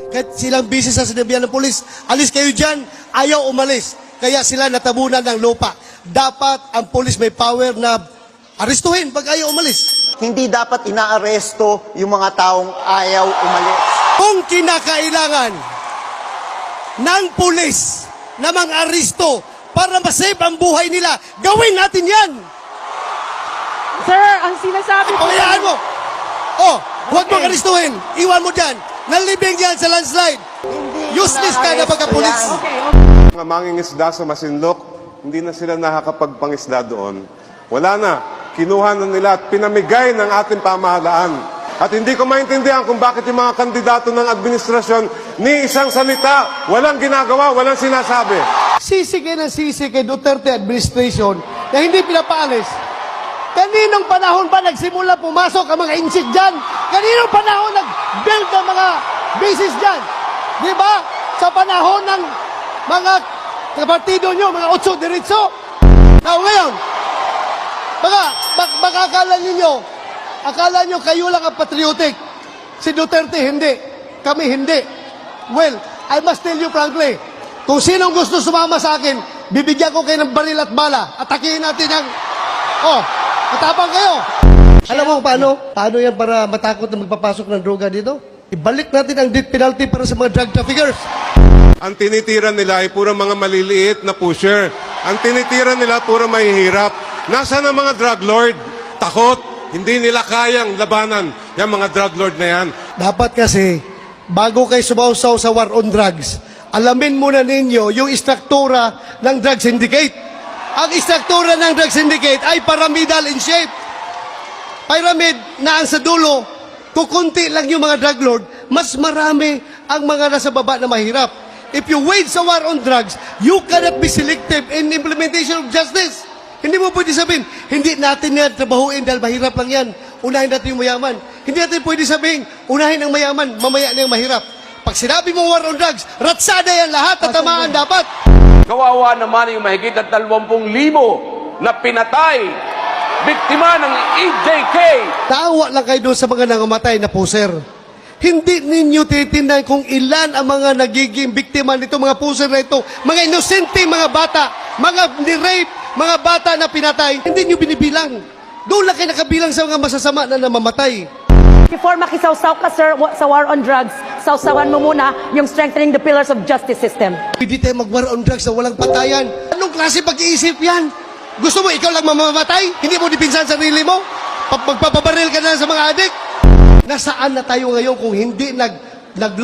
Kahit silang busy sa sinabihan ng polis, alis kayo dyan, ayaw umalis. Kaya sila natabunan ng lupa. Dapat ang polis may power na arestuhin pag ayaw umalis. Hindi dapat inaaresto yung mga taong ayaw umalis. Kung kinakailangan ng pulis na mang-aresto para masave ang buhay nila, gawin natin yan! Sir, ang sinasabi ko... Pangayaan mo! Oh, huwag mong arestuhin. Iwan mo dyan. Nalibing yan sa landslide. Useless ka na pagka-pulis. Okay. Mga mangingisda sa Masinloc, hindi na sila nakakapagpangisda doon. Wala na. Kinuha na nila at pinamigay ng ating pamahalaan. At hindi ko maintindihan kung bakit yung mga kandidato ng administrasyon ni isang salita, walang ginagawa, walang sinasabi. Sisig ng sisig kay Duterte administration na hindi pinapaalis. Kaninong panahon ba nagsimula pumasok ang mga insik dyan? Kaninong panahon nag-build ang mga bases dyan? Di ba? Sa panahon ng mga kapartido nyo, mga otso diritso. Now ngayon, baka akala nyo kayo lang ang patriotic. Si Duterte hindi. Kami hindi. Well, I must tell you frankly, kung sinong gusto sumama sa akin, bibigyan ko kayo ng baril at bala. Atakihin natin ang... Oh, matapang kayo. Alam mo paano? Paano yan para matakot na magpapasok ng droga dito? Ibalik natin ang death penalty para sa mga drug traffickers. Ang tinitira nila ay puro mga maliliit na pusher. Ang tinitira nila puro mahihirap. Nasaan ang mga drug lord? Takot. Hindi nila kayang labanan yung mga drug lord na yan. Dapat kasi, bago kayo sumausaw sa war on drugs, alamin muna ninyo yung istruktura ng drug syndicate. Ang istruktura ng drug syndicate ay pyramidal in shape. Pyramid na ang sa dulo, kukunti lang yung mga drug lord, mas marami ang mga nasa baba na mahirap. If you wage sa war on drugs, you cannot be selective in implementation of justice. Hindi mo pwede sabihin, hindi natin yan trabahuin dahil mahirap lang yan. Unahin natin yung mayaman. Hindi natin pwede sabihin, unahin ang mayaman, mamaya na yung mahirap. Pag sinabi mo war on drugs, ratsada yan lahat, tatamaan dapat. Kawawa naman yung mahigit at 20,000 na pinatay, biktima ng EJK. Taawa lang kayo doon sa mga nangamatay na poser. Hindi ninyo titindan kung ilan ang mga nagiging biktima nito, mga poser na ito, mga inosente, mga bata, mga ni-rape, mga bata na pinatay. Hindi nyo binibilang. Doon lang kayo nakabilang sa mga masasama na namamatay. Before makisawsaw ka, sir, sa war on drugs, sawsawan mo muna yung strengthening the pillars of justice system. Hindi tayo mag-war on drugs na walang patayan. Anong klase pag-iisip yan? Gusto mo ikaw lang mamamatay? Hindi mo dipinsan sarili mo? Magpapabaril ka na sa mga adik? Nasaan na tayo ngayon kung hindi nag-launch